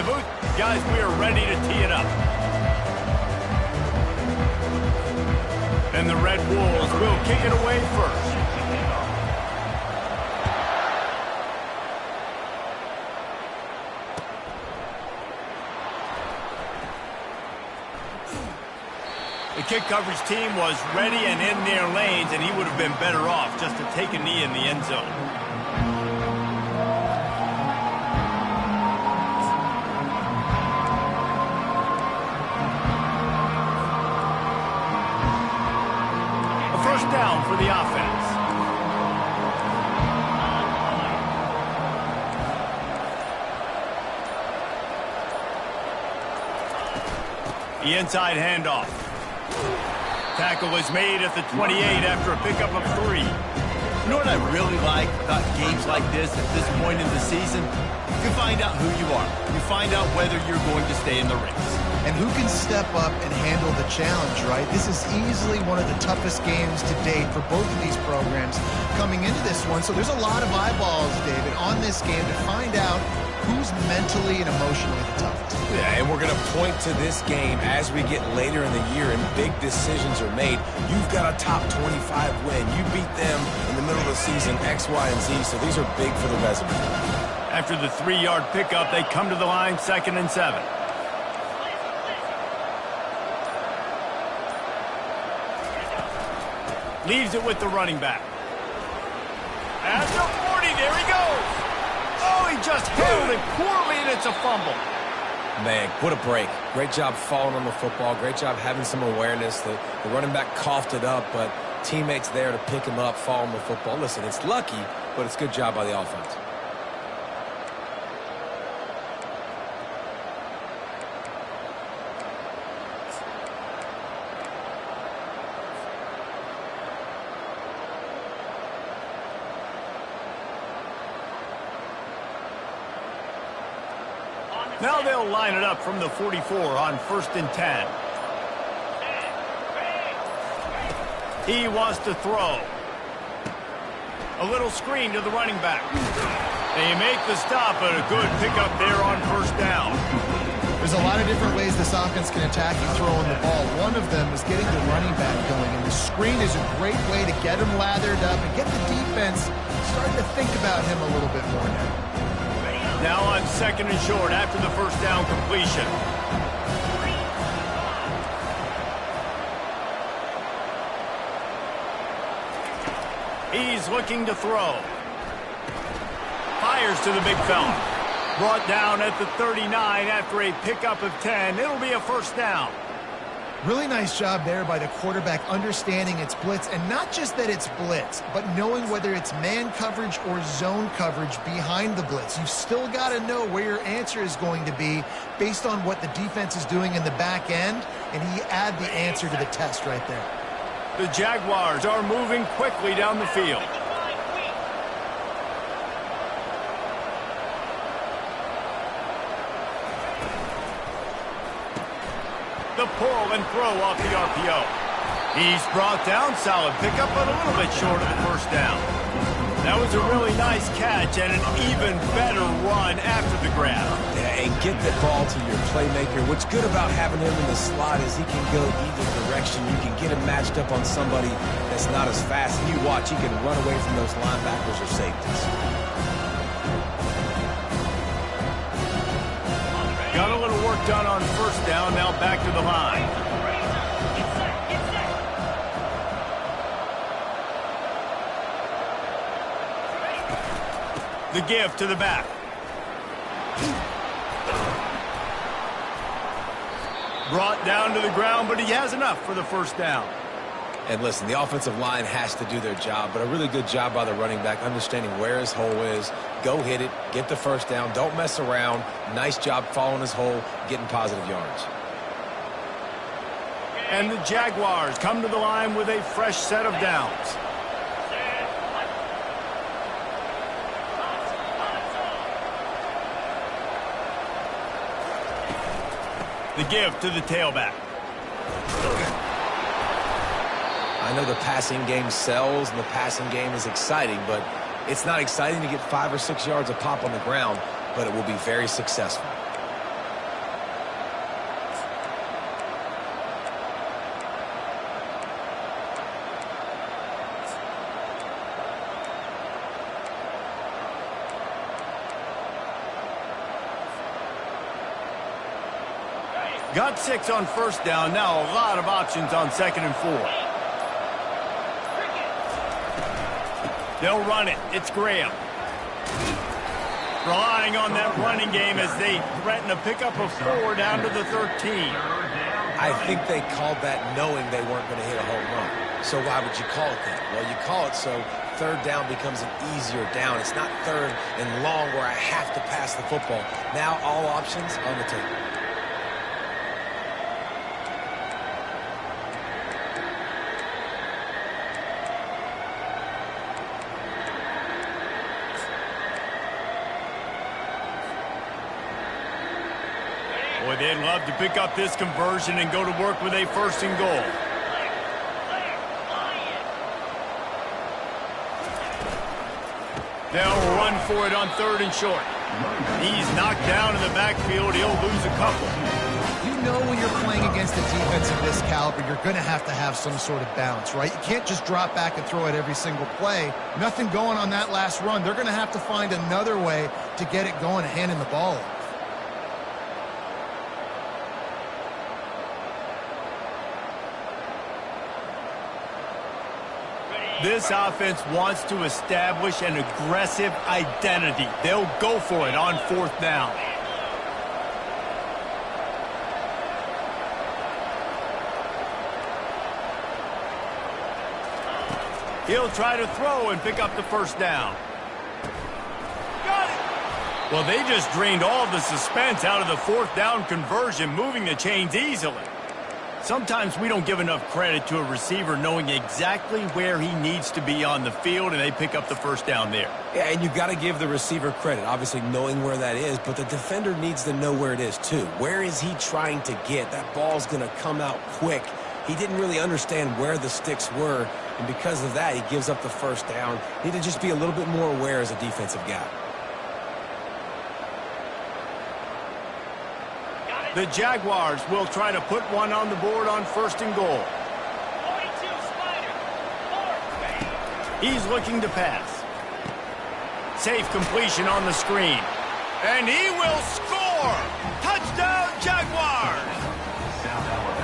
the booth. Guys, we are ready to tee it up. And the Red Wolves will kick it away first. The kick coverage team was ready and in their lanes, and he would have been better off just to take a knee in the end zone. A first down for the offense. The inside handoff. Tackle is made at the 28 after a pickup of 3. You know what I really like about games like this at this point in the season? You find out who you are. You find out whether you're going to stay in the race. And who can step up and handle the challenge, right? This is easily one of the toughest games to date for both of these programs coming into this one. So there's a lot of eyeballs, David, on this game to find out who's mentally and emotionally the toughest. Yeah, and we're going to point to this game as we get later in the year and big decisions are made. You've got a top 25 win. You beat them in the middle of the season, X, Y, and Z, so these are big for the resume. After the 3-yard pickup, they come to the line, 2nd and 7. Leaves it with the running back. At the 40, there he goes. Oh, he just handled it poorly, and it's a fumble. Man, what a break. Great job falling on the football. Great job having some awareness. The running back coughed it up, but teammates there to pick him up, fall on the football. Listen, it's lucky, but it's a good job by the offense. Now they'll line it up from the 44 on 1st and 10. He wants to throw. A little screen to the running back. They make the stop, but a good pickup there on 1st down. There's a lot of different ways this offense can attack you throwing the ball. One of them is getting the running back going, and the screen is a great way to get him lathered up and get the defense starting to think about him a little bit more now. Now on 2nd and short after the 1st down completion. He's looking to throw. Fires to the big fella. Brought down at the 39 after a pickup of 10. It'll be a 1st down. Really nice job there by the quarterback understanding it's blitz, and not just that it's blitz, but knowing whether it's man coverage or zone coverage behind the blitz. You've still got to know where your answer is going to be based on what the defense is doing in the back end, and he add the answer to the test right there. The Jaguars are moving quickly down the field. The pull and throw off the RPO. He's brought down, solid pickup, but a little bit short of the 1st down. That was a really nice catch and an even better run after the grab. Yeah, and get the ball to your playmaker. What's good about having him in the slot is he can go either direction. You can get him matched up on somebody that's not as fast. And you watch, he can run away from those linebackers or safeties. Got a little work done on 1st down, now back to the line. The give to the back. Brought down to the ground, but he has enough for the 1st down. And listen, the offensive line has to do their job, but a really good job by the running back understanding where his hole is. Go hit it, get the 1st down, don't mess around. Nice job following his hole, getting positive yards. And the Jaguars come to the line with a fresh set of downs. The give to the tailback. I know the passing game sells and the passing game is exciting, but it's not exciting to get 5 or 6 yards a pop on the ground, but it will be very successful. Got 6 on first down. Now a lot of options on 2nd and 4. They'll run it. It's Graham. Relying on that running game as they threaten a pickup of 4 down to the 13. I think they called that knowing they weren't going to hit a home run. So why would you call it that? Well, you call it so 3rd down becomes an easier down. It's not 3rd and long where I have to pass the football. Now all options on the table. Boy, they'd love to pick up this conversion and go to work with a 1st and goal. They'll run for it on 3rd and short. He's knocked down in the backfield. He'll lose a couple. You know when you're playing against a defense of this caliber, you're going to have some sort of balance, right? You can't just drop back and throw it every single play. Nothing going on that last run. They're going to have to find another way to get it going and handing the ball off. This offense wants to establish an aggressive identity. They'll go for it on 4th down. He'll try to throw and pick up the 1st down. Got it! Well, they just drained all the suspense out of the 4th down conversion, moving the chains easily. Sometimes we don't give enough credit to a receiver knowing exactly where he needs to be on the field, and they pick up the 1st down there. Yeah, and you got to give the receiver credit, obviously knowing where that is, but the defender needs to know where it is too. Where is he trying to get? That ball's going to come out quick. He didn't really understand where the sticks were, and because of that, he gives up the 1st down. Need to just be a little bit more aware as a defensive guy. The Jaguars will try to put one on the board on 1st and goal. He's looking to pass. Safe completion on the screen. And he will score! Touchdown, Jaguars!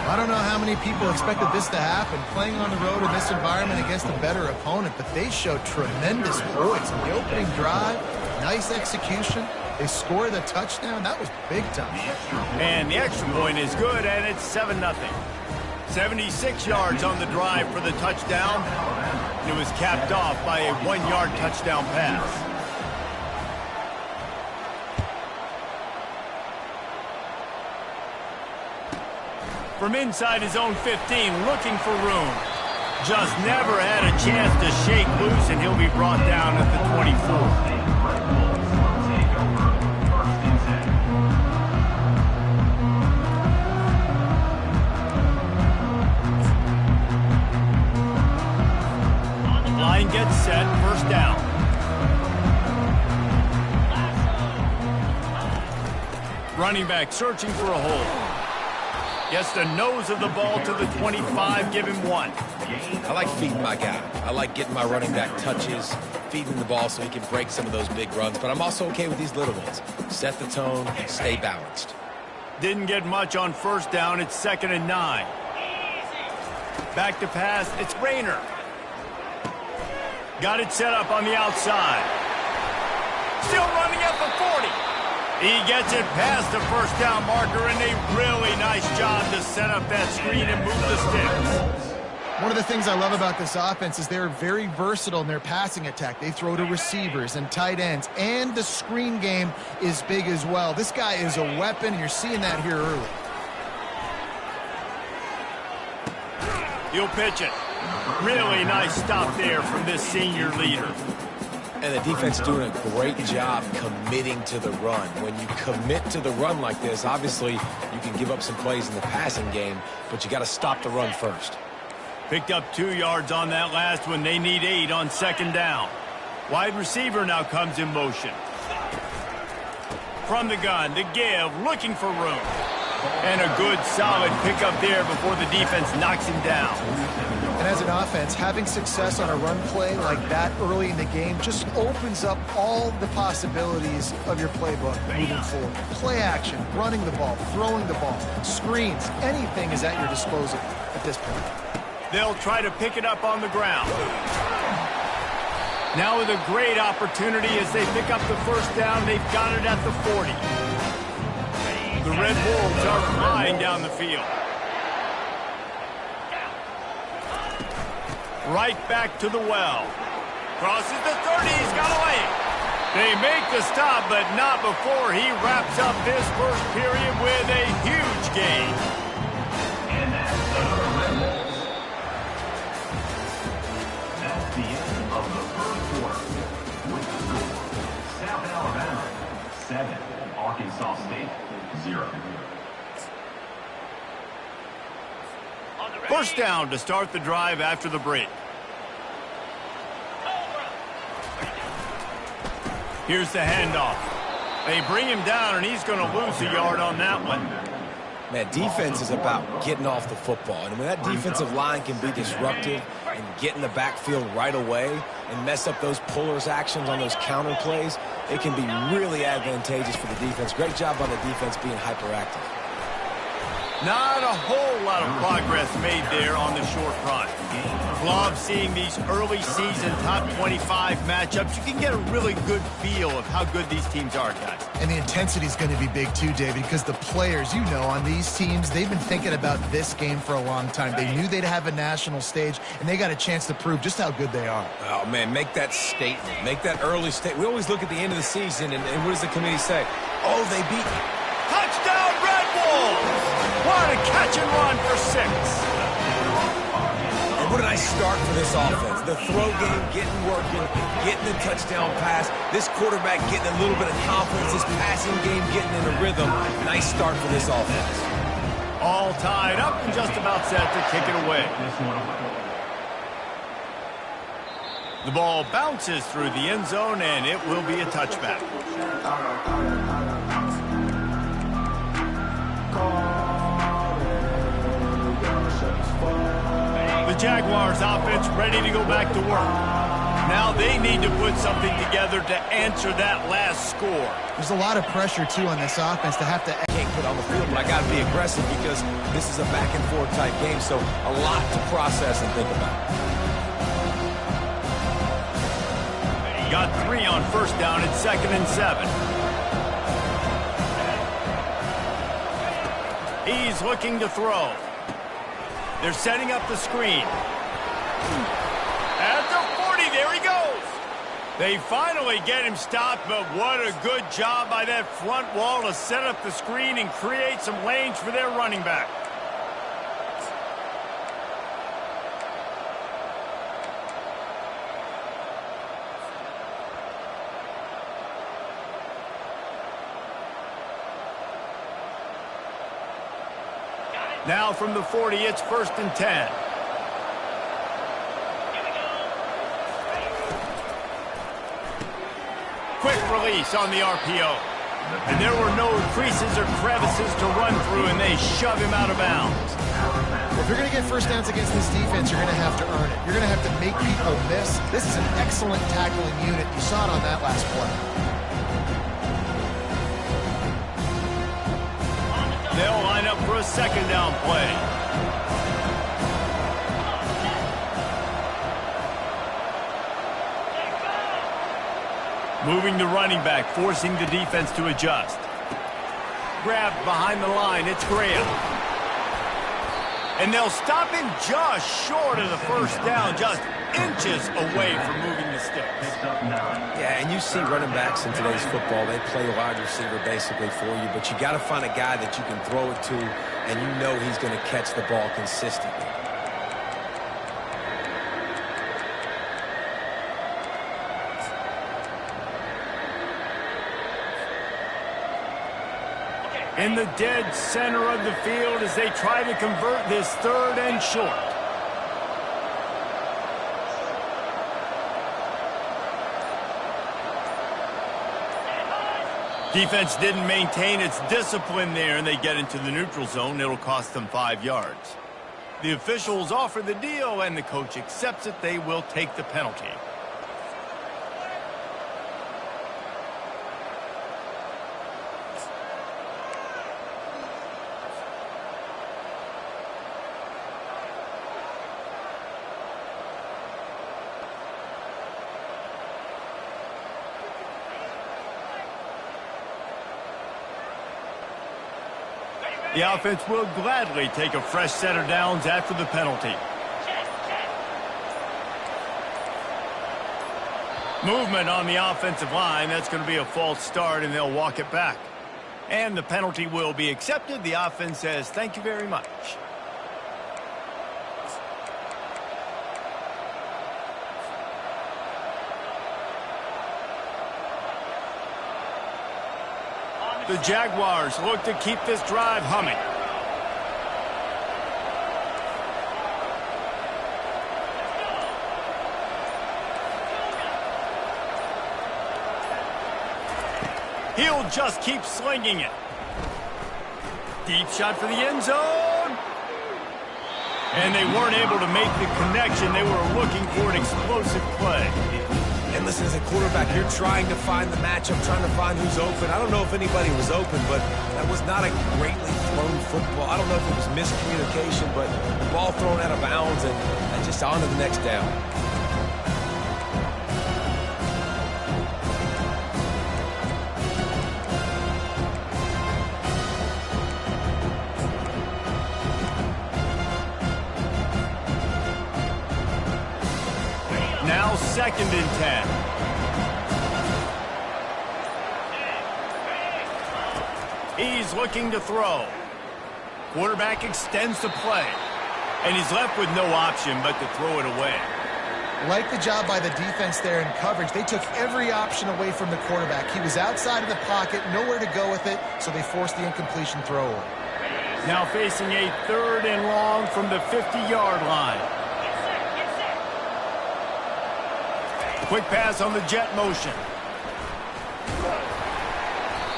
I don't know how many people expected this to happen, playing on the road in this environment against a better opponent, but they showed tremendous poise. In the opening drive, nice execution. They scored a touchdown. That was big time. And the extra point is good, and it's 7-0. 76 yards on the drive for the touchdown. It was capped off by a 1-yard touchdown pass. From inside his own 15, looking for room. Just never had a chance to shake loose, and he'll be brought down at the 24. Line gets set, 1st down. Running back searching for a hole. Gets the nose of the ball to the 25, give him 1. I like feeding my guy. I like getting my running back touches, feeding the ball so he can break some of those big runs, but I'm also okay with these little ones. Set the tone, stay balanced. Didn't get much on 1st down, it's 2nd and 9. Back to pass, it's Rayner. Got it set up on the outside. Still running at the 40. He gets it past the 1st down marker, and a really nice job to set up that screen and move the sticks. One of the things I love about this offense is they're very versatile in their passing attack. They throw to receivers and tight ends, and the screen game is big as well. This guy is a weapon, and you're seeing that here early. He'll pitch it. Really nice stop there from this senior leader. And the defense doing a great job committing to the run. When you commit to the run like this, obviously you can give up some plays in the passing game, but you got to stop the run first. Picked up 2 yards on that last one. They need 8 on 2nd down. Wide receiver now comes in motion. From the gun, the give, looking for room. And a good, solid pickup there before the defense knocks him down. And as an offense, having success on a run play like that early in the game just opens up all the possibilities of your playbook moving forward. Play action, running the ball, throwing the ball, screens, anything is at your disposal at this point. They'll try to pick it up on the ground. Now with a great opportunity as they pick up the first down, they've got it at the 40. The Red Wolves are flying down the field. Right back to the well. Crosses the 30, he's got away. They make the stop, but not before he wraps up this first period with a huge gain. And that's another Red Wolves. That's the end of the first quarter. With the score, South Alabama 7, Arkansas State 0. First down to start the drive after the break. Here's the handoff. They bring him down, and he's going to lose a yard on that one. Man, defense is about getting off the football. And when that defensive line can be disruptive and get in the backfield right away and mess up those pullers actions on those counter plays, it can be really advantageous for the defense. Great job on the defense being hyperactive. Not a whole lot of progress made there on the short run. Love seeing these early season top 25 matchups. You can get a really good feel of how good these teams are, guys. And the intensity is going to be big too, David, because the players, you know, on these teams, they've been thinking about this game for a long time. They knew they'd have a national stage, and they got a chance to prove just how good they are. Oh, man, make that statement. Make that early statement. We always look at the end of the season, and what does the committee say? Oh, they beat you. Touchdown, Red Wolves! What a catch and run for 6. And what a nice start for this offense. The throw game getting working, getting the touchdown pass. This quarterback getting a little bit of confidence. This passing game getting in a rhythm. Nice start for this offense. All tied up and just about set to kick it away. The ball bounces through the end zone, and it will be a touchback. The Jaguars offense ready to go back to work. Now they need to put something together to answer that last score. There's a lot of pressure, too, on this offense to have to... Can't put on the field, but I got to be aggressive because this is a back-and-forth type game, so a lot to process and think about. Got 3 on first down at 2nd and 7. He's looking to throw. They're setting up the screen. At the 40, there he goes. They finally get him stopped, but what a good job by that front wall to set up the screen and create some lanes for their running back. Now from the 40, it's 1st and 10. Quick release on the RPO. And there were no creases or crevices to run through, and they shove him out of bounds. Well, if you're going to get first downs against this defense, you're going to have to earn it. You're going to have to make people miss. This is an excellent tackling unit. You saw it on that last play. They'll line up for a 2nd down play. Moving the running back, forcing the defense to adjust. Grabbed behind the line, it's Graham. And they'll stop him just short of the first down, just inches away from moving the sticks. Yeah, and you see running backs in today's football, they play a wide receiver basically for you, but you got to find a guy that you can throw it to, and you know he's going to catch the ball consistently. In the dead center of the field as they try to convert this 3rd and short. Defense didn't maintain its discipline there, and they get into the neutral zone. It'll cost them 5 yards. The officials offer the deal, and the coach accepts it. They will take the penalty. The offense will gladly take a fresh set of downs after the penalty. Movement on the offensive line. That's going to be a false start, and they'll walk it back. And the penalty will be accepted. The offense says, thank you very much. The Jaguars look to keep this drive humming. He'll just keep slinging it. Deep shot for the end zone. And they weren't able to make the connection. They were looking for an explosive play. And listen, as a quarterback, you're trying to find the matchup, trying to find who's open. I don't know if anybody was open, but that was not a greatly thrown football. I don't know if it was miscommunication, but the ball thrown out of bounds and just on to the next down. Now 2nd and 10. He's looking to throw. Quarterback extends the play. And he's left with no option but to throw it away. Like the job by the defense there in coverage. They took every option away from the quarterback. He was outside of the pocket, nowhere to go with it, so they forced the incompletion throw. Now facing a 3rd and long from the 50-yard line. Quick pass on the jet motion.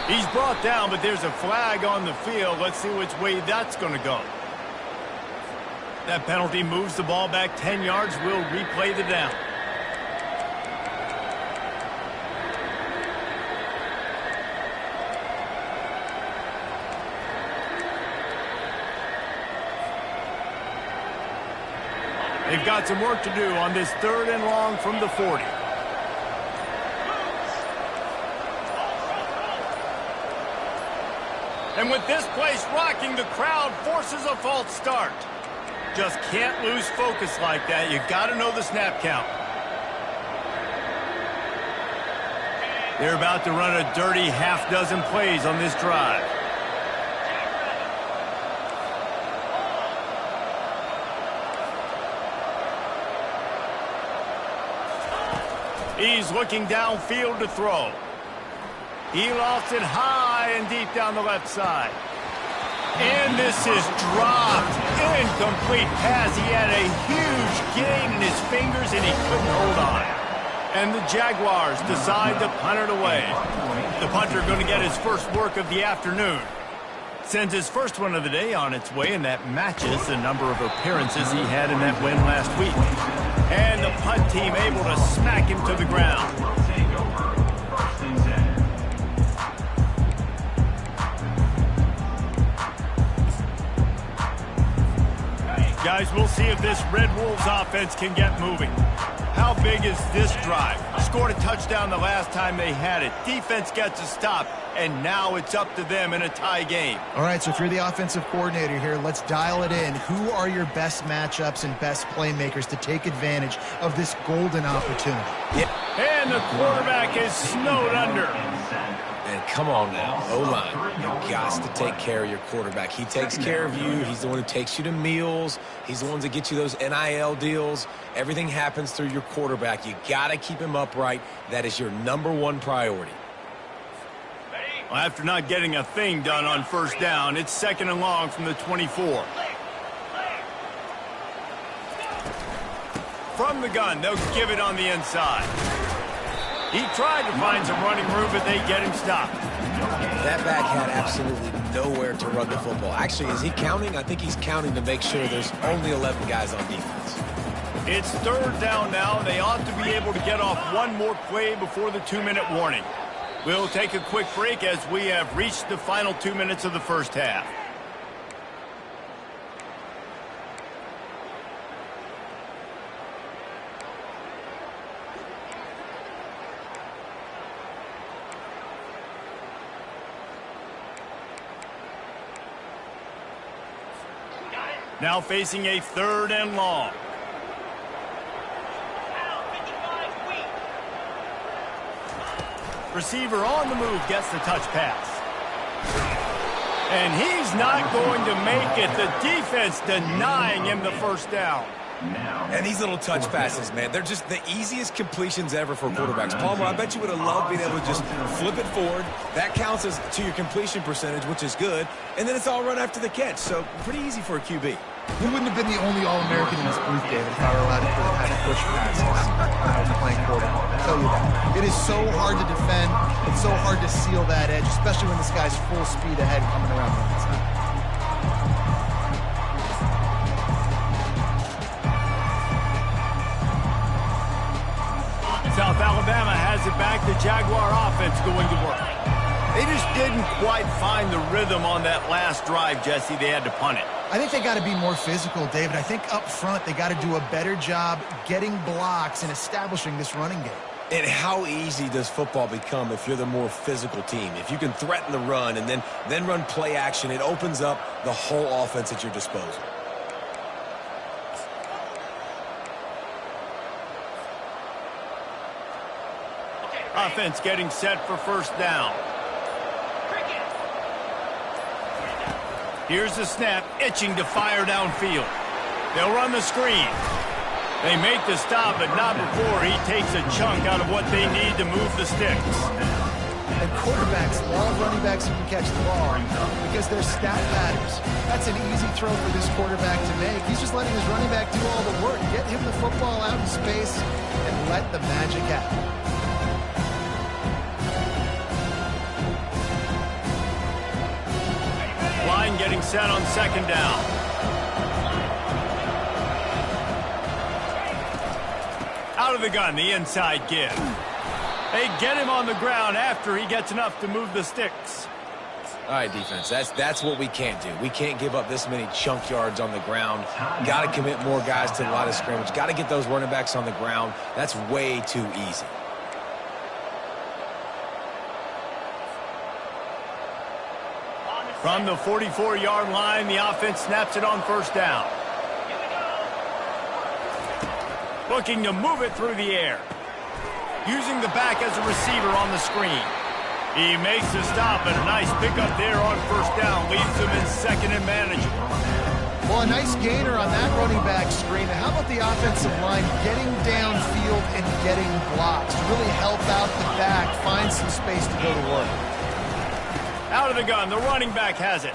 He's brought down, but there's a flag on the field. Let's see which way that's going to go. That penalty moves the ball back 10 yards. We'll replay the down. They've got some work to do on this 3rd and long from the 40. And with this place rocking, the crowd forces a false start. Just can't lose focus like that. You got to know the snap count. They're about to run a dirty half-dozen plays on this drive. He's looking downfield to throw. He lost it high and deep down the left side. And this is dropped. Incomplete pass. He had a huge gain in his fingers and he couldn't hold on. And the Jaguars decide to punt it away. The punter going to get his first work of the afternoon. Sends his first one of the day on its way, and that matches the number of appearances he had in that win last week. And the punt team able to smack him to the ground. Guys, we'll see if this Red Wolves offense can get moving. How big is this drive? Scored a touchdown the last time they had it. Defense gets a stop, and now it's up to them in a tie game. All right, so if you're the offensive coordinator here, let's dial it in. Who are your best matchups and best playmakers to take advantage of this golden opportunity? And the quarterback is snowed under. And come on now, O-line, you've got to take care of your quarterback. He takes care of you. He's the one who takes you to meals. He's the one that gets you those NIL deals. Everything happens through your quarterback. You got to keep him upright. That is your #1 priority. Well, after not getting a thing done on first down, it's 2nd and long from the 24. From the gun, they'll give it on the inside. He tried to find some running room, but they get him stopped. That back had absolutely nowhere to run the football. Actually, is he counting? I think he's counting to make sure there's only 11 guys on defense. It's third down now. They ought to be able to get off one more play before the 2-minute warning. We'll take a quick break as we have reached the final 2 minutes of the first half. Now facing a 3rd and long. Receiver on the move gets the touch pass. And he's not going to make it. The defense denying him the first down. And these little touch passes, man, they're just the easiest completions ever for quarterbacks. Palmer, I bet you would have loved being able to just flip it forward. That counts as to your completion percentage, which is good. And then it's all run after the catch. So pretty easy for a QB. He wouldn't have been the only All-American in this booth, David, if I were allowed to have had push passes when I was playing quarterback. I'll tell you that. It is so hard to defend. It's so hard to seal that edge, especially when this guy's full speed ahead coming around the inside. South Alabama has it back. The Jaguar offense going to work. They just didn't quite find the rhythm on that last drive, Jesse. They had to punt it. I think they got to be more physical, David. I think up front they got to do a better job getting blocks and establishing this running game. And how easy does football become if you're the more physical team? If you can threaten the run and then run play action, it opens up the whole offense at your disposal. Offense getting set for first down. Here's the snap, itching to fire downfield. They'll run the screen. They make the stop, but not before he takes a chunk out of what they need to move the sticks. And quarterbacks love running backs who can catch the ball because they're stat patters. That's an easy throw for this quarterback to make. He's just letting his running back do all the work. Get him the football out in space and let the magic happen. Line getting set on second down. Out of the gun, the inside give. They get him on the ground after he gets enough to move the sticks. All right, defense, that's what we can't do. We can't give up this many chunk yards on the ground. Got to commit more guys to the line of scrimmage. Got to get those running backs on the ground. That's way too easy. From the 44-yard line, the offense snaps it on first down. Looking to move it through the air. Using the back as a receiver on the screen. He makes the stop, and a nice pickup there on first down. Leaves him in second and manageable. Well, a nice gainer on that running back screen. How about the offensive line getting downfield and getting blocks to really help out the back, find some space to go to work? Out of the gun, the running back has it.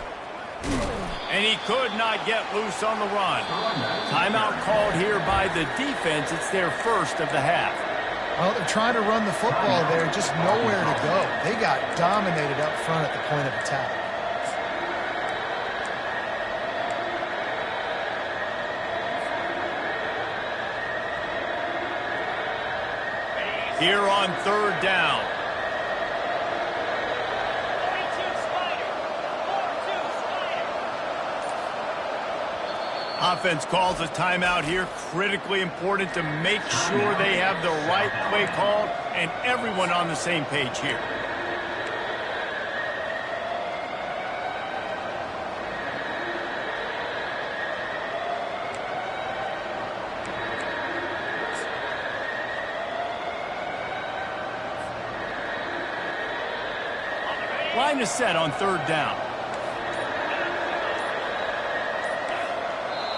And he could not get loose on the run. Timeout called here by the defense. It's their first of the half. Well, they're trying to run the football there, just nowhere to go. They got dominated up front at the point of attack. Here on third down. Offense calls a timeout here. Critically important to make sure they have the right play called and everyone on the same page here. Line is set on third down.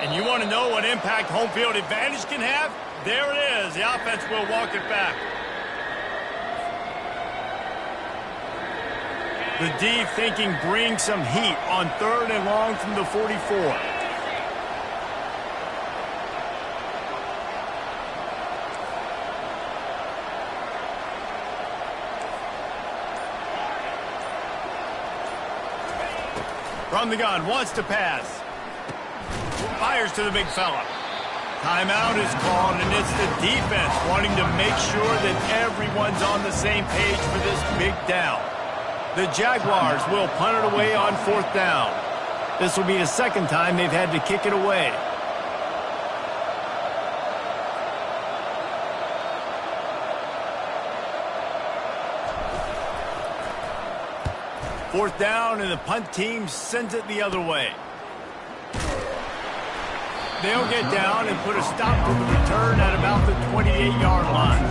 And you want to know what impact home field advantage can have? There it is. The offense will walk it back. The D thinking bring some heat on third and long from the 44. From the gun, wants to pass. Fires to the big fella. Timeout is called, and it's the defense wanting to make sure that everyone's on the same page for this big down. The Jaguars will punt it away on 4th down. This will be the second time they've had to kick it away. Fourth down, and the punt team sends it the other way. They'll get down and put a stop to the return at about the 28-yard line.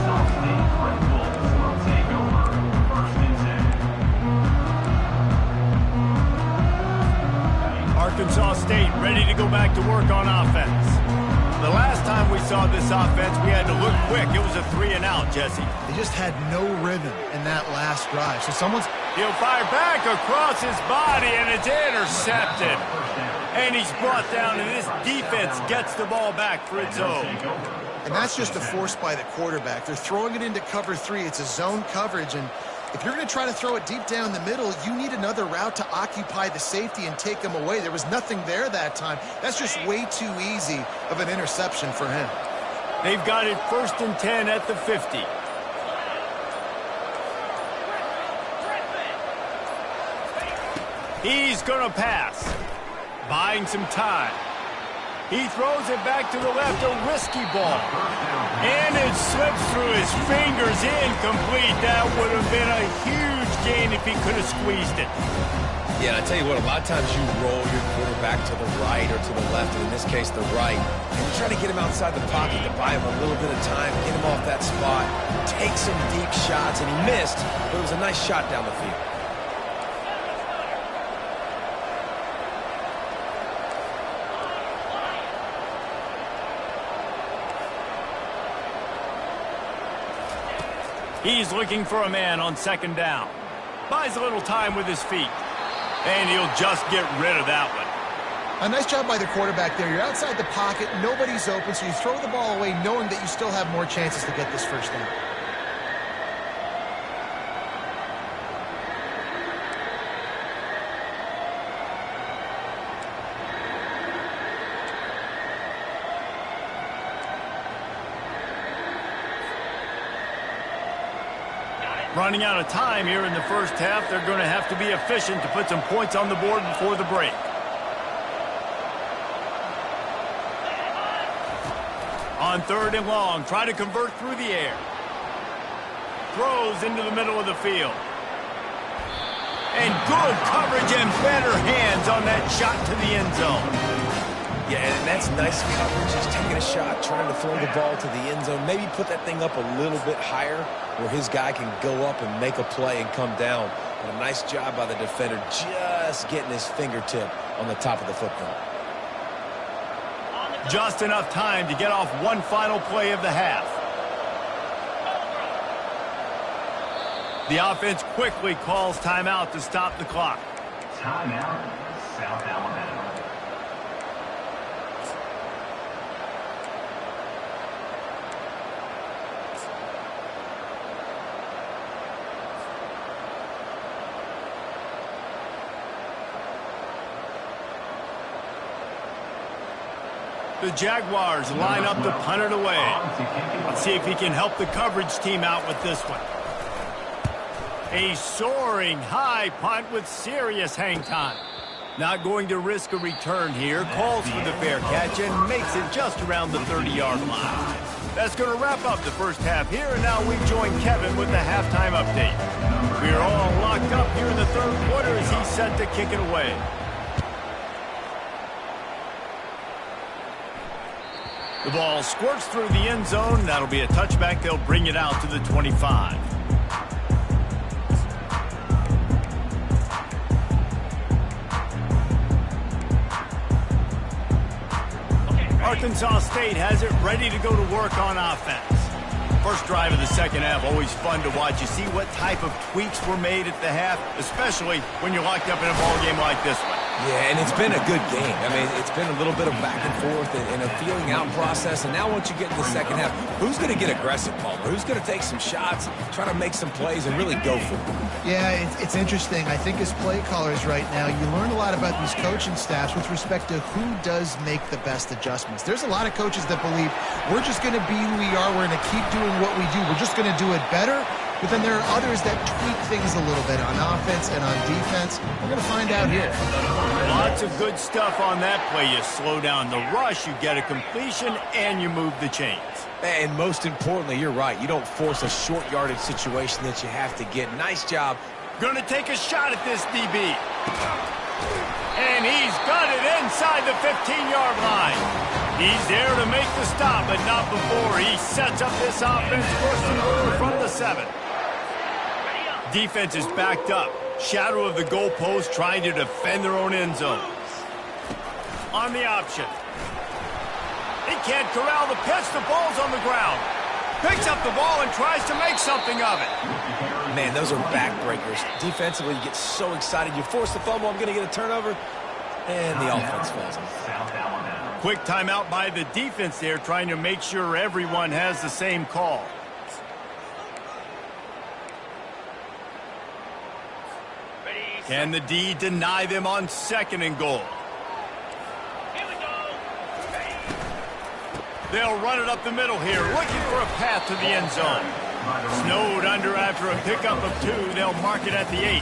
Arkansas State ready to go back to work on offense. The last time we saw this offense, we had to look quick. It was a 3-and-out, Jesse. They just had no rhythm in that last drive. So He'll fire back across his body, and it's intercepted. And he's brought down, and this defense gets the ball back for its own. And that's just a force by the quarterback. They're throwing it into cover 3. It's a zone coverage, and if you're going to try to throw it deep down the middle, you need another route to occupy the safety and take him away. There was nothing there that time. That's just way too easy of an interception for him. They've got it 1st and 10 at the 50. He's going to pass. Buying some time. He throws it back to the left, a risky ball. And it slips through his fingers, incomplete. That would have been a huge gain if he could have squeezed it. Yeah, and I tell you what, a lot of times you roll your quarterback to the right or to the left, and in this case, the right. And you try to get him outside the pocket to buy him a little bit of time, get him off that spot, take some deep shots, and he missed, but it was a nice shot down the field. He's looking for a man on 2nd down. Buys a little time with his feet. And he'll just get rid of that one. A nice job by the quarterback there. You're outside the pocket. Nobody's open, so you throw the ball away knowing that you still have more chances to get this 1st down. Running out of time here in the 1st half. They're going to have to be efficient to put some points on the board before the break. On 3rd and long, try to convert through the air. Throws into the middle of the field. And good coverage and better hands on that shot to the end zone. Yeah, and that's nice coverage. He's taking a shot, trying to throw the ball to the end zone. Maybe put that thing up a little bit higher where his guy can go up and make a play and come down. And a nice job by the defender just getting his fingertip on the top of the football. Just enough time to get off one final play of the half. The offense quickly calls timeout to stop the clock. Timeout, South Alabama. The Jaguars line up to punt it away. Let's see if he can help the coverage team out with this one. A soaring high punt with serious hang time. Not going to risk a return here. Calls for the fair catch and makes it just around the 30-yard line. That's going to wrap up the 1st half here, and now we join Kevin with the halftime update. We're all locked up here in the 3rd quarter as he's set to kick it away. The ball squirts through the end zone. That'll be a touchback. They'll bring it out to the 25. Arkansas State has it ready to go to work on offense. First drive of the 2nd half, always fun to watch. You see what type of tweaks were made at the half, especially when you're locked up in a ball game like this one. Yeah, and it's been a good game. I mean, it's been a little bit of back and forth and a feeling out process. And now once you get in the second half, who's going to get aggressive, Palmer? Who's going to take some shots, try to make some plays, and really go for it? Yeah, it's interesting. I think as play callers right now, you learn a lot about these coaching staffs with respect to who does make the best adjustments. There's a lot of coaches that believe we're just going to be who we are. We're going to keep doing what we do. We're just going to do it better. But then there are others that tweak things a little bit on offense and on defense. We're going to find out here. Lots of good stuff on that play. You slow down the rush, you get a completion, and you move the chains. And most importantly, you're right. You don't force a short yardage situation that you have to get. Nice job. Going to take a shot at this DB. And he's got it inside the 15-yard line. He's there to make the stop, but not before he sets up this offense first and goal from the 7. Defense is backed up. Shadow of the goalpost trying to defend their own end zone. On the option. He can't corral the pitch. The ball's on the ground. Picks up the ball and tries to make something of it. Man, those are backbreakers. Defensively, you get so excited. You force the fumble, I'm going to get a turnover, and the offense falls. Quick timeout by the defense there, trying to make sure everyone has the same call. Can the D deny them on 2nd and goal? They'll run it up the middle here, looking for a path to the end zone. Snowed under after a pickup of 2. They'll mark it at the 8.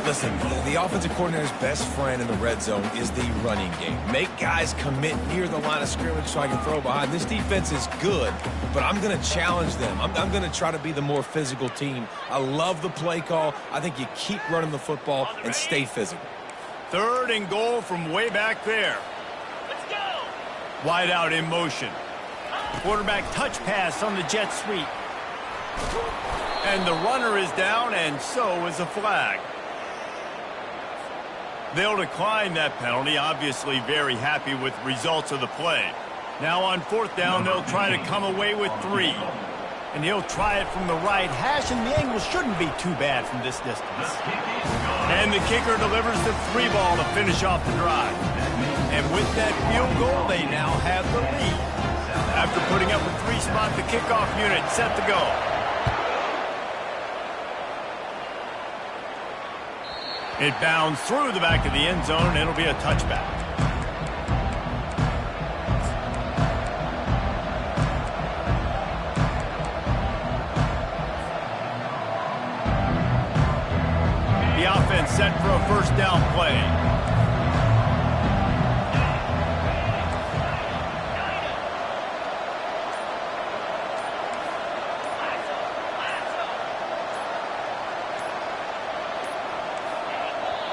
Listen, the offensive coordinator's best friend in the red zone is the running game. Make guys commit near the line of scrimmage so I can throw behind. This defense is good, but I'm going to challenge them. I'm going to try to be the more physical team. I love the play call. I think you keep running the football and stay physical. 3rd and goal from way back there. Let's go. Wide out in motion. Quarterback touch pass on the jet sweep. And the runner is down, and so is a flag. They'll decline that penalty, obviously very happy with results of the play. Now on 4th down, they'll try to come away with 3. And he'll try it from the right hash, and the angle shouldn't be too bad from this distance. And the kicker delivers the 3 ball to finish off the drive. And with that field goal, they now have the lead. After putting up a 3-spot, the kickoff unit set to go. It bounds through the back of the end zone, and it'll be a touchback. The offense set for a 1st down play.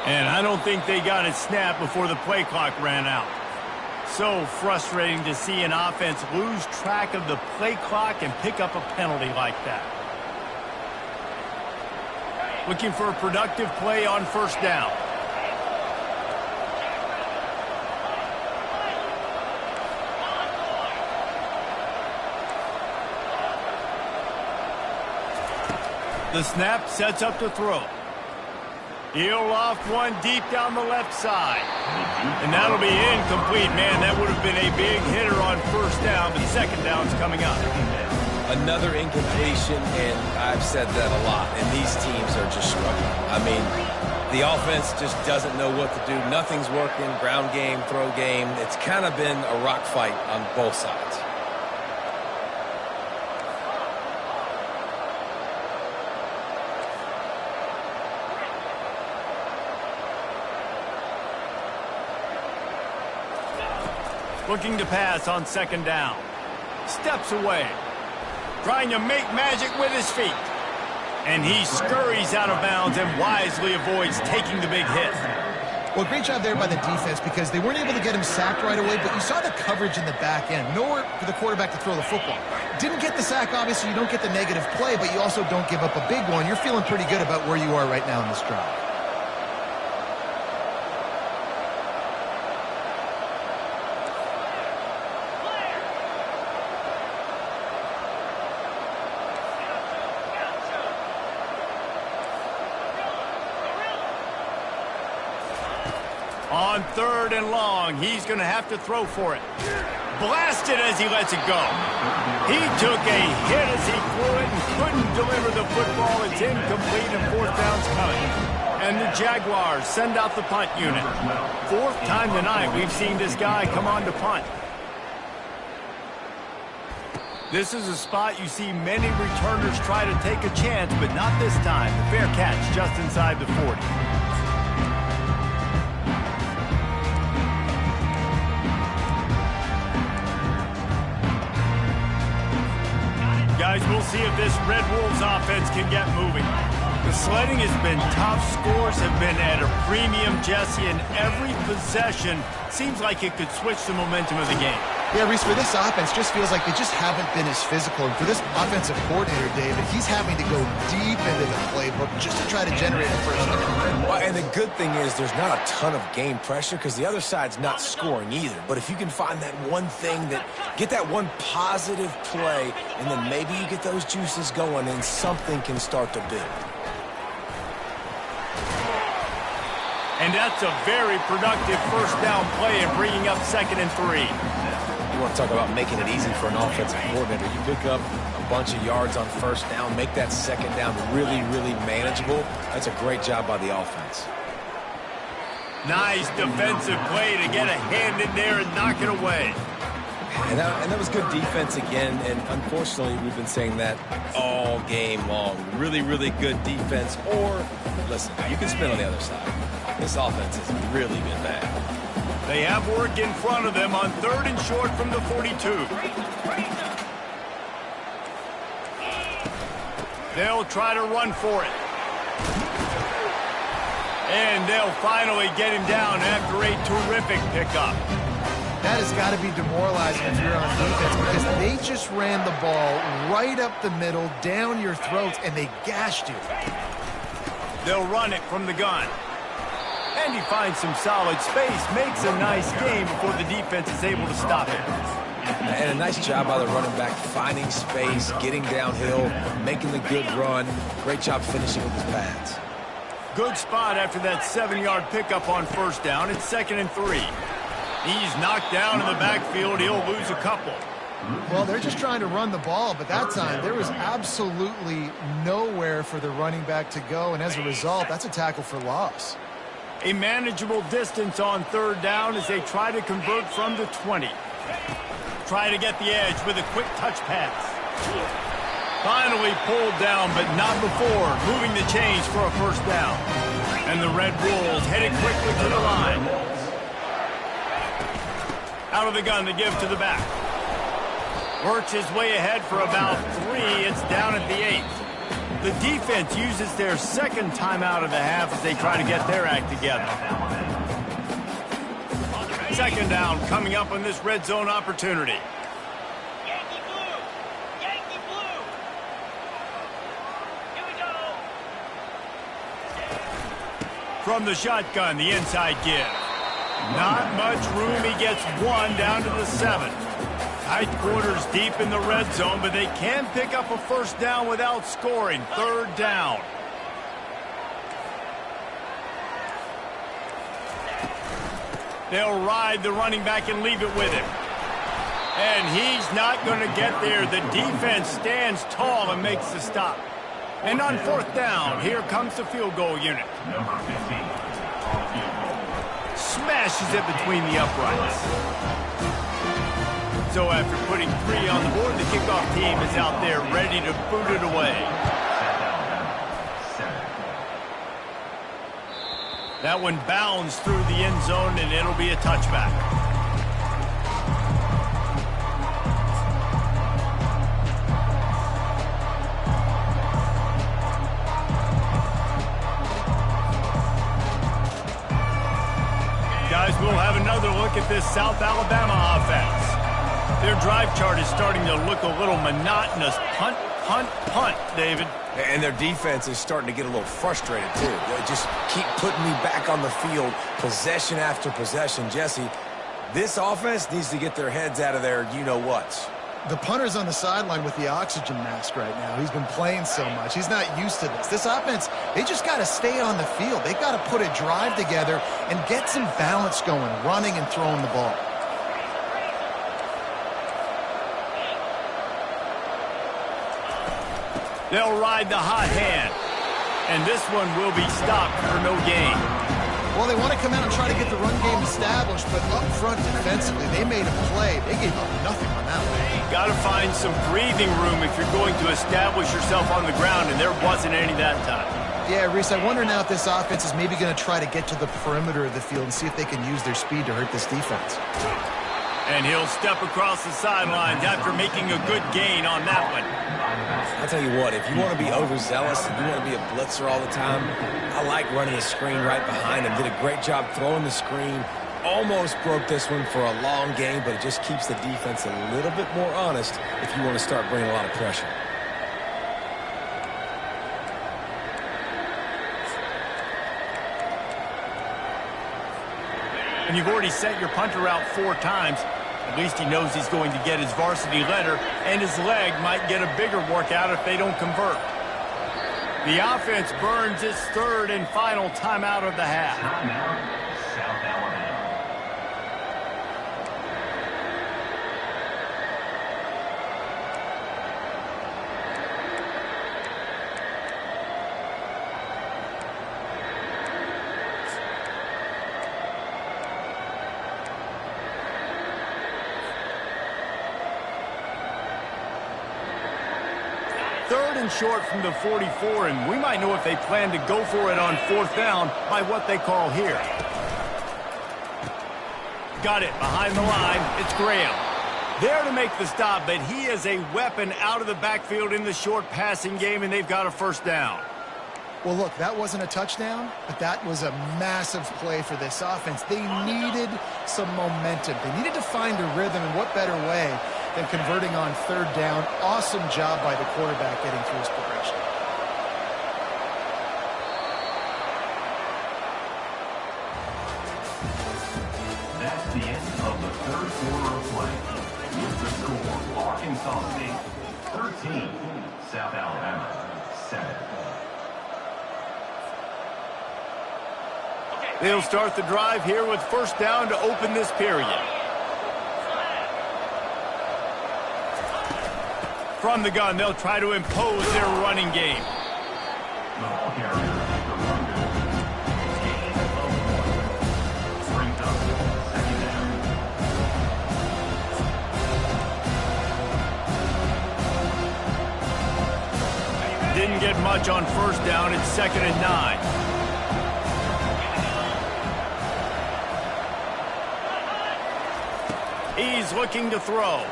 And I don't think they got it snapped before the play clock ran out. So frustrating to see an offense lose track of the play clock and pick up a penalty like that. Looking for a productive play on 1st down. The snap sets up to throw. He'll loft one deep down the left side. And that'll be incomplete. Man, that would have been a big hitter on 1st down, but 2nd down's coming up. Another incompletion, and I've said that a lot, and these teams are just struggling. I mean, the offense just doesn't know what to do. Nothing's working, ground game, throw game. It's kind of been a rock fight on both sides. Looking to pass on 2nd down. Steps away. Trying to make magic with his feet. And he scurries out of bounds and wisely avoids taking the big hit. Well, great job there by the defense because they weren't able to get him sacked right away, but you saw the coverage in the back end. Nowhere for the quarterback to throw the football. Didn't get the sack, obviously. You don't get the negative play, but you also don't give up a big one. You're feeling pretty good about where you are right now in this drive. On 3rd and long, he's going to have to throw for it. Blasted as he lets it go. He took a hit as he threw it and couldn't deliver the football. It's incomplete and 4th down's coming. And the Jaguars send out the punt unit. 4th time tonight we've seen this guy come on to punt. This is a spot you see many returners try to take a chance, but not this time. The fair catch just inside the 40. Guys, we'll see if this Red Wolves offense can get moving. The sledding has been tough. Scores have been at a premium, Jesse, and every possession seems like it could switch the momentum of the game. Yeah, Reese, for this offense, just feels like they just haven't been as physical. And for this offensive coordinator, David, he's having to go deep into the playbook just to try to generate a first down. Well, and the good thing is there's not a ton of game pressure because the other side's not scoring either. But if you can find that one thing get that one positive play, and then maybe you get those juices going and something can start to build. And that's a very productive first down play and bringing up 2nd and 3. You want to talk about making it easy for an offensive coordinator. You pick up a bunch of yards on first down, make that 2nd down really, really manageable. That's a great job by the offense. Nice defensive play to get a hand in there and knock it away. And that was good defense again, and unfortunately, we've been saying that all game long. Really, really good defense, or, listen, you can spin on the other side. This offense has really been bad. They have work in front of them on 3rd and short from the 42. They'll try to run for it. And they'll finally get him down after a terrific pickup. That has got to be demoralizing if you're on defense because they just ran the ball right up the middle, down your throats, and they gashed you. They'll run it from the gun. And he finds some solid space, makes a nice game before the defense is able to stop it. And a nice job by the running back, finding space, getting downhill, making the good run. Great job finishing with his pads. Good spot after that 7-yard pickup on first down. It's 2nd and 3. He's knocked down in the backfield. He'll lose a couple. Well, they're just trying to run the ball, but that time there was absolutely nowhere for the running back to go, and as a result, that's a tackle for loss. A manageable distance on 3rd down as they try to convert from the 20. Try to get the edge with a quick touch pass. Finally pulled down, but not before moving the chains for a first down. And the Red Wolves headed quickly to the line. Out of the gun to give to the back. Works his way ahead for about 3. It's down at the 8th. The defense uses their 2nd timeout of the half as they try to get their act together. 2nd down coming up on this red zone opportunity. Yankee blue! Yankee blue! Here we go! From the shotgun, the inside give. Not much room. He gets 1 down to the 7. Tight quarters deep in the red zone, but they can pick up a first down without scoring. 3rd down. They'll ride the running back and leave it with him. And he's not going to get there. The defense stands tall and makes the stop. And on 4th down, here comes the field goal unit. Number 15. Smashes it between the uprights. So after putting 3 on the board, the kickoff team is out there ready to boot it away. That one bounds through the end zone, and it'll be a touchback. Guys, we'll have another look at this South Alabama offense. Their drive chart is starting to look a little monotonous. Punt, punt, punt, David. And their defense is starting to get a little frustrated, too. They just keep putting me back on the field, possession after possession. Jesse, this offense needs to get their heads out of their you-know-whats. The punter's on the sideline with the oxygen mask right now. He's been playing so much. He's not used to this. This offense, they just got to stay on the field. They've got to put a drive together and get some balance going, running and throwing the ball. They'll ride the hot hand. And this one will be stopped for no gain. Well, they want to come out and try to get the run game established, but up front defensively, they made a play. They gave up nothing on that one. Got to find some breathing room if you're going to establish yourself on the ground, and there wasn't any that time. Yeah, Reese, I wonder now if this offense is maybe going to try to get to the perimeter of the field and see if they can use their speed to hurt this defense. And he'll step across the sidelines after making a good gain on that one. I tell you what, if you want to be overzealous and you want to be a blitzer all the time, I like running a screen right behind him. Did a great job throwing the screen. Almost broke this one for a long game, but it just keeps the defense a little bit more honest if you want to start bringing a lot of pressure. And you've already sent your punter out 4 times. At least he knows he's going to get his varsity letter, and his leg might get a bigger workout if they don't convert. The offense burns its 3rd and final timeout of the half. Timeout, South Alabama. Third and short from the 44, and we might know if they plan to go for it on 4th down by what they call here. Got it behind the line. It's Graham. There to make the stop, but he is a weapon out of the backfield in the short passing game, and they've got a 1st down. Well, look, that wasn't a touchdown, but that was a massive play for this offense. They needed some momentum. They needed to find a rhythm, and what better way than converting on 3rd down. Awesome job by the quarterback getting through his progression. That's the end of the 3rd quarter of play. With the score, Arkansas State 13, South Alabama 7. They'll start the drive here with 1st down to open this period. From the gun, they'll try to impose their running game. The ball carrier, the runner. Gain of 1. Brings up 2nd down. Didn't get much on 1st down. It's 2nd and 9. He's looking to throw.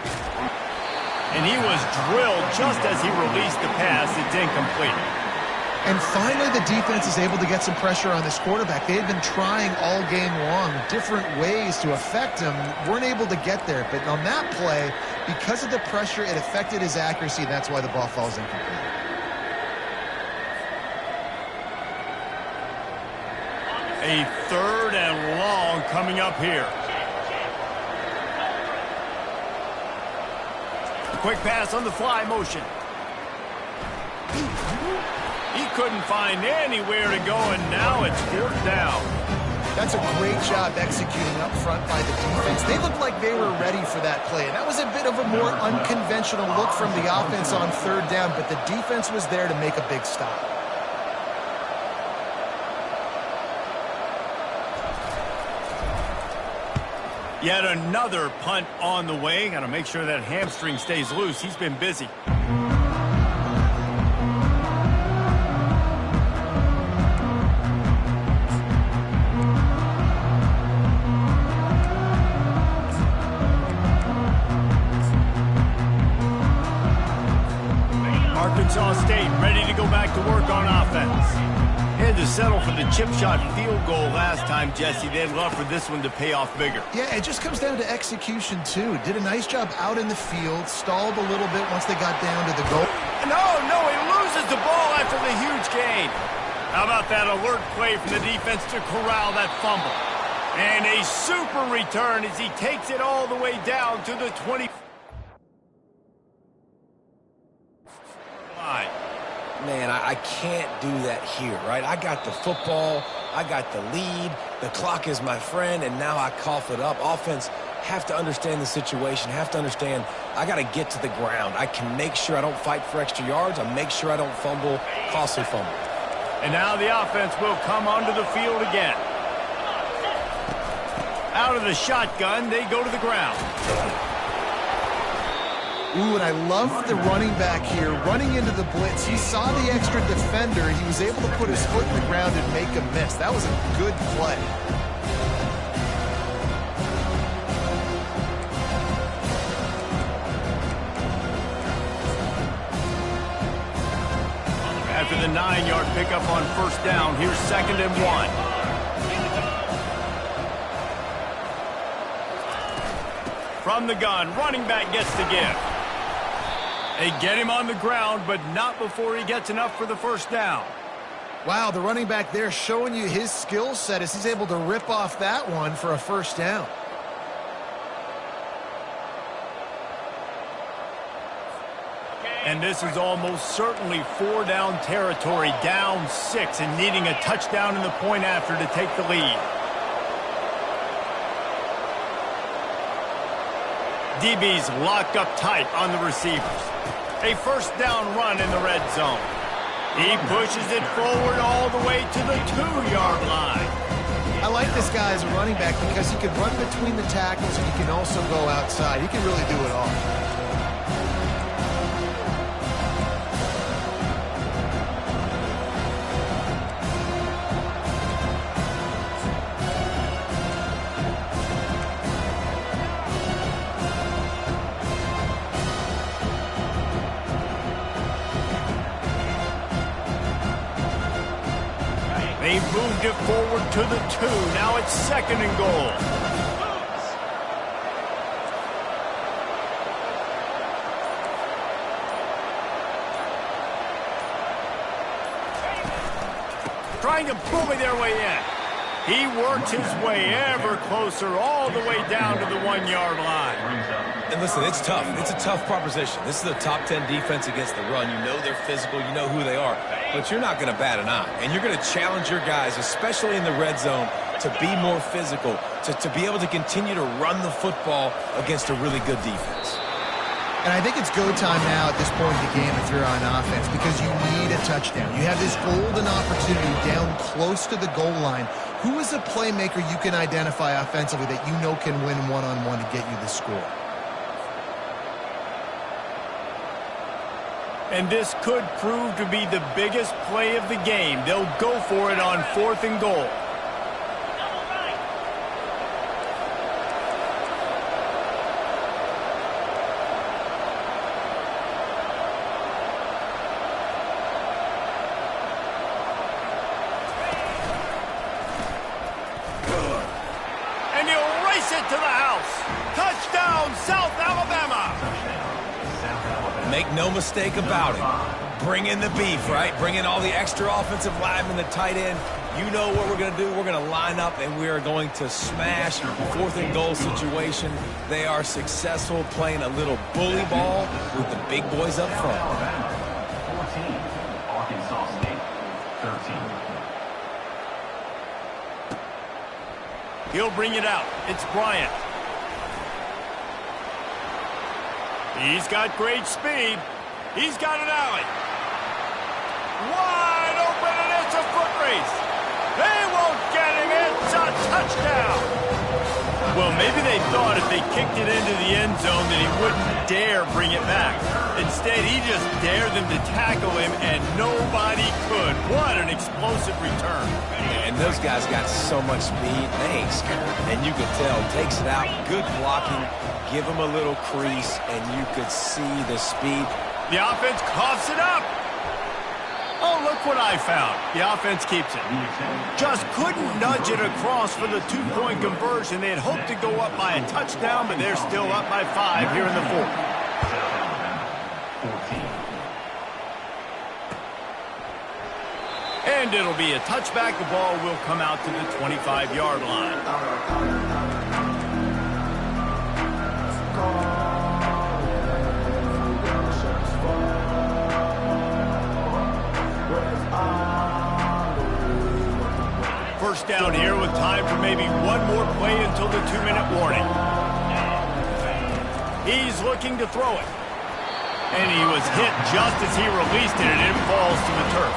And he was drilled just as he released the pass. It's incomplete. And finally, the defense is able to get some pressure on this quarterback. They had been trying all game long different ways to affect him. Weren't able to get there. But on that play, because of the pressure, it affected his accuracy. And that's why the ball falls incomplete. A 3rd and long coming up here. Quick pass on the fly motion. He couldn't find anywhere to go, and now it's 4th down. That's a great job executing up front by the defense. They looked like they were ready for that play. And that was a bit of a more unconventional look from the offense on 3rd down, but the defense was there to make a big stop. Yet another punt on the way. Got to make sure that hamstring stays loose. He's been busy. Arkansas State ready to go back to work on offense. Had to settle for the chip shot field goal last time, Jesse. They'd love for this one to pay off bigger. Yeah, it just comes down to execution, too. Did a nice job out in the field, stalled a little bit once they got down to the goal. No, he loses the ball after the huge gain. How about that alert play from the defense to corral that fumble? And a super return as he takes it all the way down to the 20. man, I can't do that here, right? I got the football, I got the lead, the clock is my friend, and now I cough it up. Offense have to understand the situation, have to understand I got to get to the ground. I can make sure I don't fight for extra yards. I make sure I don't fumble, costly fumble. And now the offense will come onto the field again. Out of the shotgun, they go to the ground. Ooh, and I love the running back here. Running into the blitz, he saw the extra defender. He was able to put his foot in the ground and make a miss. That was a good play. After the 9-yard pickup on first down, here's 2nd and 1. From the gun, running back gets the give. They get him on the ground, but not before he gets enough for the first down. Wow, the running back there showing you his skill set as he's able to rip off that one for a first down. And this is almost certainly 4-down territory, down 6, and needing a touchdown in the point after to take the lead. DB's locked up tight on the receivers. A first down run in the red zone. He pushes it forward all the way to the 2-yard line. I like this guy as a running back because he can run between the tackles and he can also go outside. He can really do it all. They moved it forward to the 2. Now it's 2nd and goal. Trying to bully their way in. He works his way ever closer all the way down to the 1-yard line. And listen, it's tough. It's a tough proposition. This is a top 10 defense against the run. You know they're physical. You know who they are. But you're not going to bat an eye. And you're going to challenge your guys, especially in the red zone, to be more physical, to be able to continue to run the football against a really good defense. And I think it's go time now at this point in the game if you're on offense because you need a touchdown. You have this golden opportunity down close to the goal line. Who is a playmaker you can identify offensively that you know can win one-on-one to get you the score? And this could prove to be the biggest play of the game. They'll go for it on 4th and goal. And he'll race it to the house. Touchdown, South Alabama. Make no mistake about it. Bring in the beef, right? Bring in all the extra offensive linemen, the tight end. You know what we're going to do. We're going to line up, and we are going to smash 4th and goal situation. They are successful playing a little bully ball with the big boys up front. 14, Arkansas State, 13. He'll bring it out. It's Bryant. He's got great speed. He's got an alley. Wide open, and it's a foot race. They won't get him. It's a touchdown. Well, maybe they thought if they kicked it into the end zone that he wouldn't dare bring it back. Instead, he just dared them to tackle him, and nobody could. What an explosive return. And those guys got so much speed, they ain't scared. And you could tell, takes it out, good blocking, give him a little crease, and you could see the speed. The offense coughs it up. Oh, look what I found. The offense keeps it. Just couldn't nudge it across for the 2-point conversion. They had hoped to go up by a touchdown, but they're still up by 5 here in the 4th. 14. And it'll be a touchback. The ball will come out to the 25-yard line. down here with time for maybe one more play until the 2-minute warning. He's looking to throw it. And he was hit just as he released it, and it falls to the turf.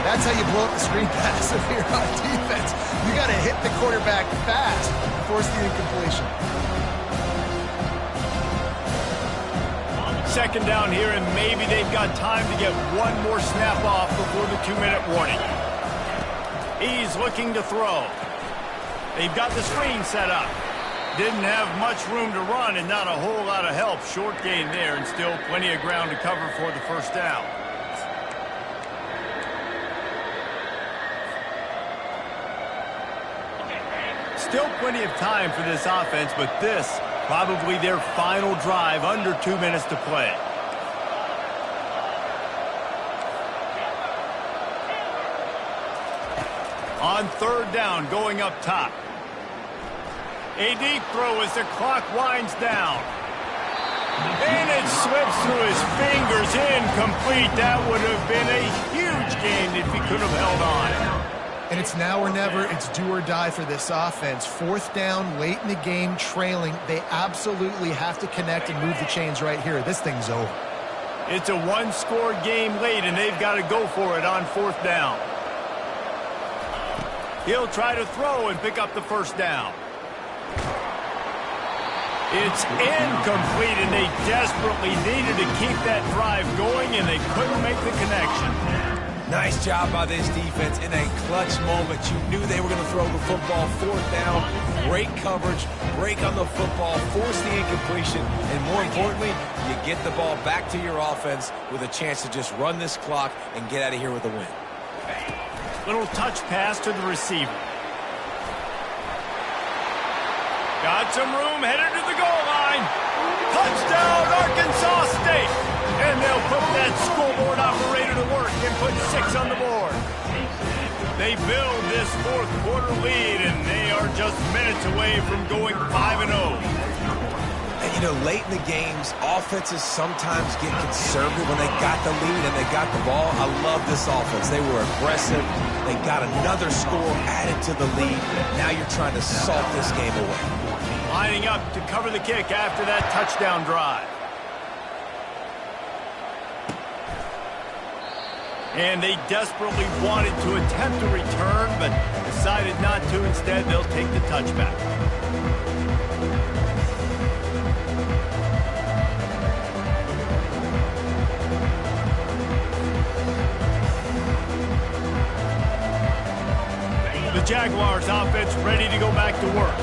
That's how you blow up the screen pass if you're on defense. You got to hit the quarterback fast to force the incompletion. Second down here, and maybe they've got time to get one more snap off before the 2-minute warning. He's looking to throw. They've got the screen set up. Didn't have much room to run and not a whole lot of help. Short gain there and still plenty of ground to cover for the first down. Still plenty of time for this offense, but this probably their final drive, under 2 minutes to play. On third down, going up top. A deep throw as the clock winds down. And it slips through his fingers, incomplete. That would have been a huge gain if he could have held on. And it's now or never. It's do or die for this offense. Fourth down, late in the game, trailing. They absolutely have to connect and move the chains right here. This thing's over. It's a one-score game late, and they've got to go for it on fourth down. He'll try to throw and pick up the first down. It's incomplete, and they desperately needed to keep that drive going, and they couldn't make the connection. Nice job by this defense in a clutch moment. You knew they were going to throw the football. Fourth down, great coverage, break on the football, force the incompletion, and more importantly, you get the ball back to your offense with a chance to just run this clock and get out of here with a win. Little touch pass to the receiver. Got some room, headed to the goal line. Touchdown, Arkansas State! And they'll put that scoreboard operator to work and put 6 on the board. They build this fourth quarter lead, and they are just minutes away from going 5-0. And, you know, late in the games, offenses sometimes get conservative when they got the lead and they got the ball. I love this offense. They were aggressive. They got another score added to the lead. Now you're trying to salt this game away. Lining up to cover the kick after that touchdown drive. And they desperately wanted to attempt a return, but decided not to. Instead, they'll take the touchback. The Jaguars offense ready to go back to work.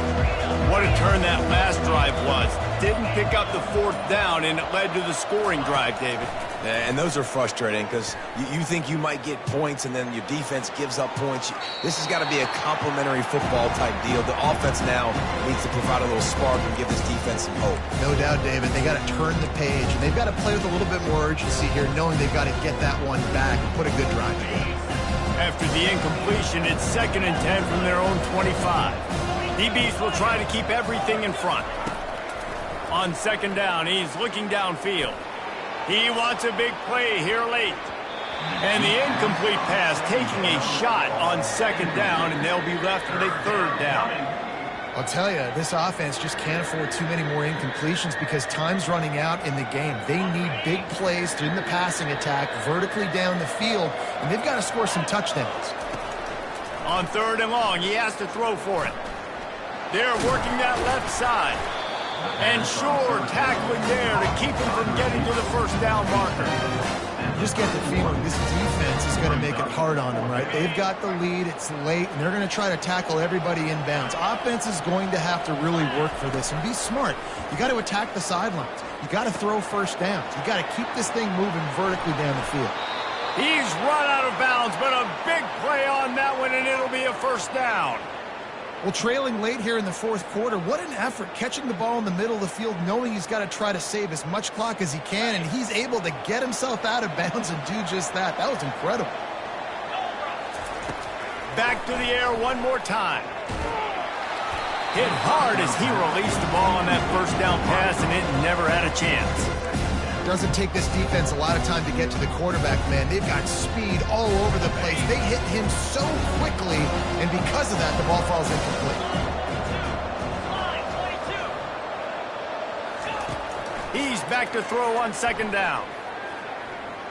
What a turn that last drive was. Didn't pick up the fourth down, and it led to the scoring drive, David. And those are frustrating because you think you might get points and then your defense gives up points. This has got to be a complementary football type deal. The offense now needs to provide a little spark and give this defense some hope. No doubt, David. They got to turn the page, and they've got to play with a little bit more urgency here, knowing they've got to get that one back and put a good drive together. After the incompletion, it's 2nd and 10 from their own 25. DBs will try to keep everything in front. On second down, he's looking downfield. He wants a big play here late. And the incomplete pass taking a shot on second down, and they'll be left with a third down. I'll tell you, this offense just can't afford too many more incompletions because time's running out in the game. They need big plays in the passing attack, vertically down the field, and they've got to score some touchdowns. On third and long, he has to throw for it. They're working that left side. And sure, tackling there to keep him from getting to the first down marker. You just get the feeling this defense is going to make it hard on them, right? They've got the lead, it's late, and they're going to try to tackle everybody inbounds. Offense is going to have to really work for this and be smart. You got to attack the sidelines. You got to throw first downs. You got to keep this thing moving vertically down the field. He's run out of bounds, but a big play on that one, and it'll be a first down. Well, trailing late here in the fourth quarter, what an effort catching the ball in the middle of the field, knowing he's got to try to save as much clock as he can, and he's able to get himself out of bounds and do just that. That was incredible. Back to the air one more time. Hit hard as he released the ball on that first down pass, and it never had a chance. Doesn't take this defense a lot of time to get to the quarterback, man. They've got speed all over the place. They hit him so quickly, and because of that, the ball falls incomplete. He's back to throw on second down.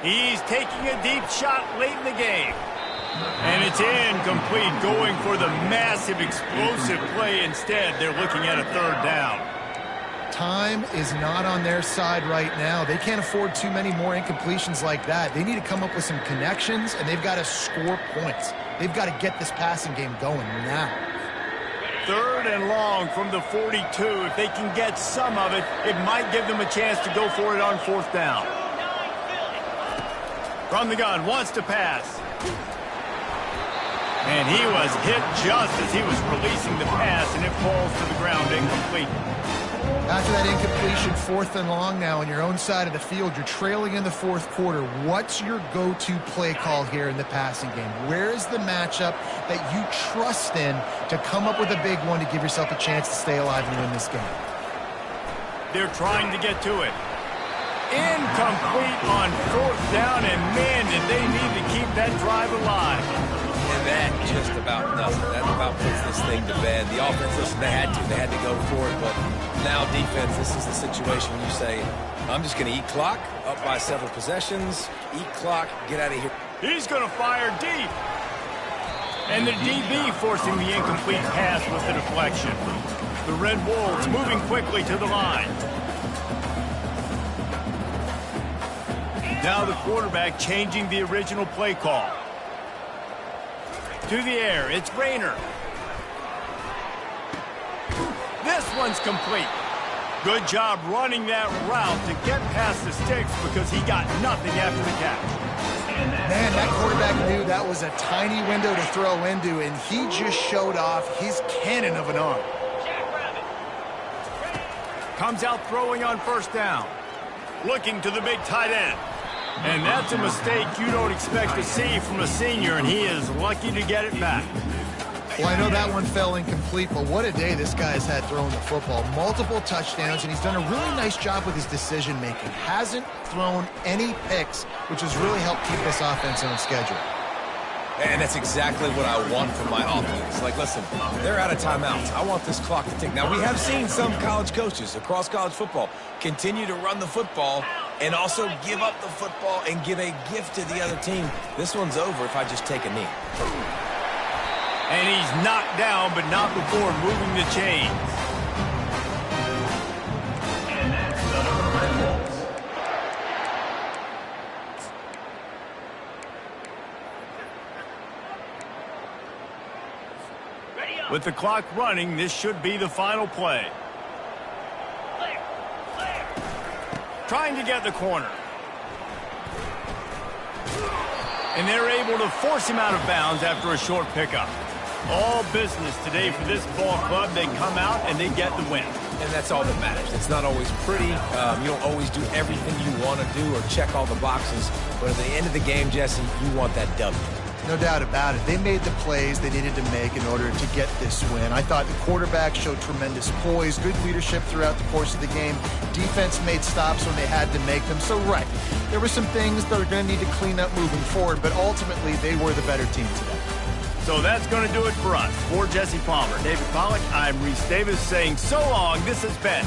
He's taking a deep shot late in the game. And it's incomplete, going for the massive explosive play instead. They're looking at a third down. Time is not on their side right now. They can't afford too many more incompletions like that. They need to come up with some connections, and they've got to score points. They've got to get this passing game going now. Third and long from the 42. If they can get some of it, it might give them a chance to go for it on fourth down. From the gun, wants to pass. And he was hit just as he was releasing the pass, and it falls to the ground incomplete. After that incompletion, fourth and long now on your own side of the field, you're trailing in the fourth quarter. What's your go-to play call here in the passing game? Where is the matchup that you trust in to come up with a big one to give yourself a chance to stay alive and win this game? They're trying to get to it. Incomplete on fourth down, and man, did they need to keep that drive alive. And that just about does it. That about puts this thing to bed. The offense, listen, they had to go for it, but now defense, this is the situation you say, I'm just going to eat clock, up by several possessions, eat clock, get out of here. He's going to fire deep. And the DB forcing the incomplete pass with the deflection. The Red Wolves moving quickly to the line. Now the quarterback changing the original play call. To the air, it's Rayner. This one's complete. Good job running that route to get past the sticks because he got nothing after the catch. Man, that quarterback knew that was a tiny window to throw into, and he just showed off his cannon of an arm. Comes out throwing on first down. Looking to the big tight end. And that's a mistake you don't expect to see from a senior, and he is lucky to get it back. Well, I know that one fell incomplete, but what a day this guy's had throwing the football. Multiple touchdowns, and he's done a really nice job with his decision-making. Hasn't thrown any picks, which has really helped keep this offense on schedule. And that's exactly what I want from my offense. Like, listen, they're out of timeouts. I want this clock to tick. Now, we have seen some college coaches across college football continue to run the football and also give up the football and give a gift to the other team. This one's over if I just take a knee. And he's knocked down, but not before moving the chains. And that's the Red Wolves. With the clock running, this should be the final play. Trying to get the corner. And they're able to force him out of bounds after a short pickup. All business today for this ball club. They come out and they get the win. And that's all that matters. It's not always pretty. You don't always do everything you want to do or check all the boxes. But at the end of the game, Jesse, you want that W. No doubt about it. They made the plays they needed to make in order to get this win. I thought the quarterback showed tremendous poise, good leadership throughout the course of the game. Defense made stops when they had to make them. So, right, there were some things that are going to need to clean up moving forward, but ultimately they were the better team today. So that's going to do it for us. For Jesse Palmer, David Pollack, I'm Reese Davis saying so long. This has been